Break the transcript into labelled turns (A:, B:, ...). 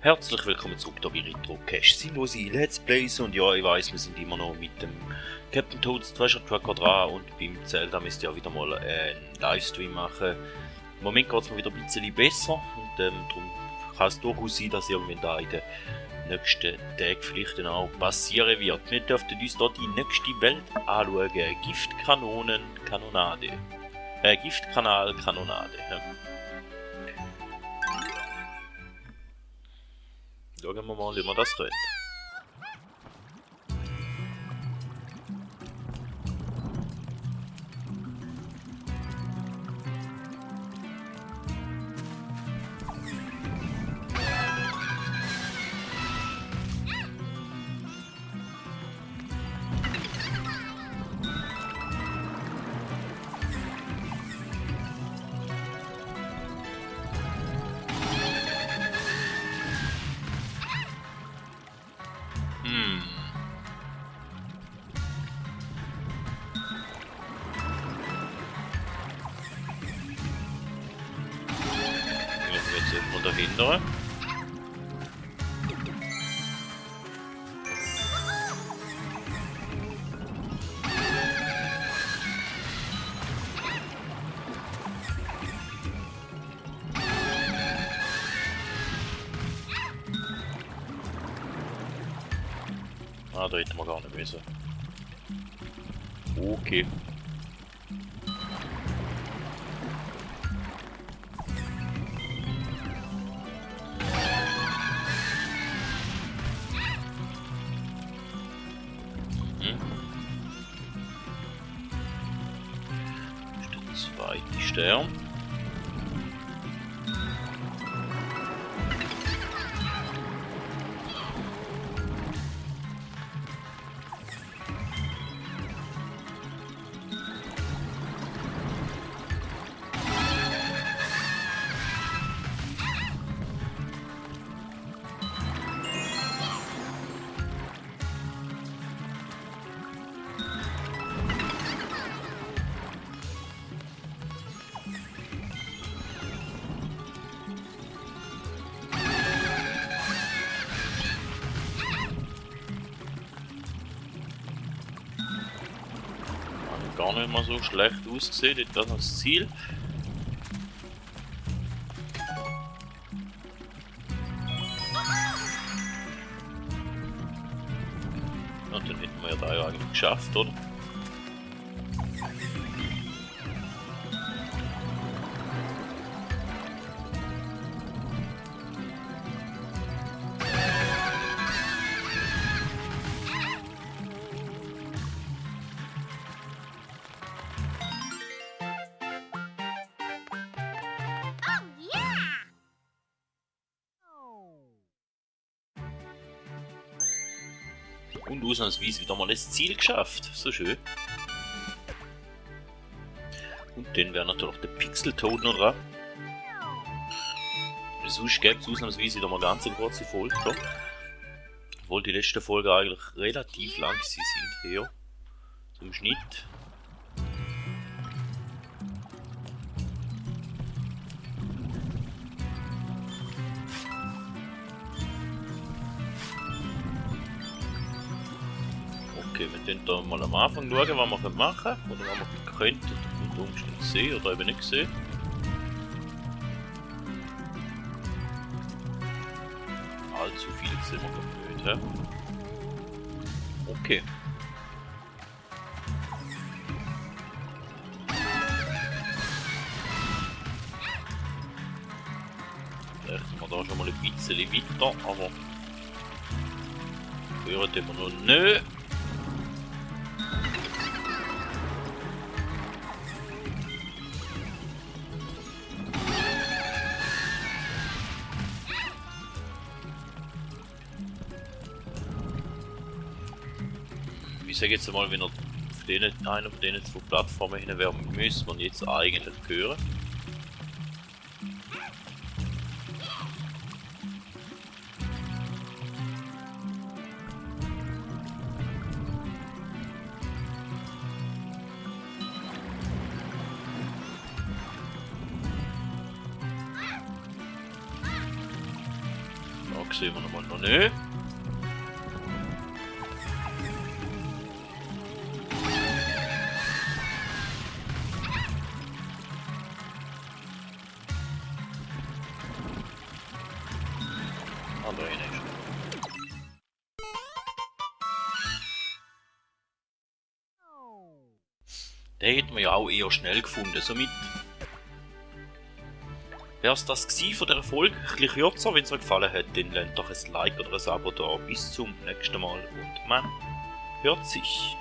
A: Herzlich willkommen zurück hier bei Retro Cache sinnlose Let's Plays. Und ja, ich weiss, wir sind immer noch mit dem Captain Toads Treasure Tracker dran und beim Zelda müsst ihr ja wieder mal einen Livestream machen. Im Moment geht es mir wieder ein bisschen besser und darum kann es durchaus sein, dass irgendwann da in den nächsten Tagen vielleicht dann auch passieren wird. Wir dürften uns hier die nächste Welt anschauen. Giftkanal-Kanonade. Schauen wir mal, wie wir das können. Jetzt irgendwo dahinter. Ah, da hätten wir gar nicht müssen. Okay. Ist der zweite Stern. Gar nicht mal so schlecht ausgesehen, das ist das Ziel. Und dann hätten wir ja da eigentlich geschafft, oder? Und ausnahmsweise wieder mal das Ziel geschafft. So schön. Und dann wäre natürlich der Pixel-Toad noch dran. Sonst gäbe es ausnahmsweise wieder mal ganz eine kurze Folge. Da. Obwohl die letzten Folgen eigentlich relativ lang sind hier. Zum Schnitt. Okay, wir können da mal am Anfang schauen, was wir machen können oder was wir könnten unter Umständen sehen oder eben nicht sehen. Allzu viel sehen wir glaube ich nicht. Okay. Vielleicht sind wir da schon mal ein bisschen weiter, aber hören wir noch nicht. Ich sage jetzt mal, wenn er auf einer von diesen zwei Plattformen hin wäre, müsste man jetzt eigentlich hören. sehen wir nochmal noch nicht. Aber nicht. Den hätten wir ja auch eher schnell gefunden, somit wäre es das gewesen von dieser Folge. Ein bisschen kürzer, wenn es euch gefallen hat, dann lasst doch ein Like oder ein Abo da. Bis zum nächsten Mal und man hört sich.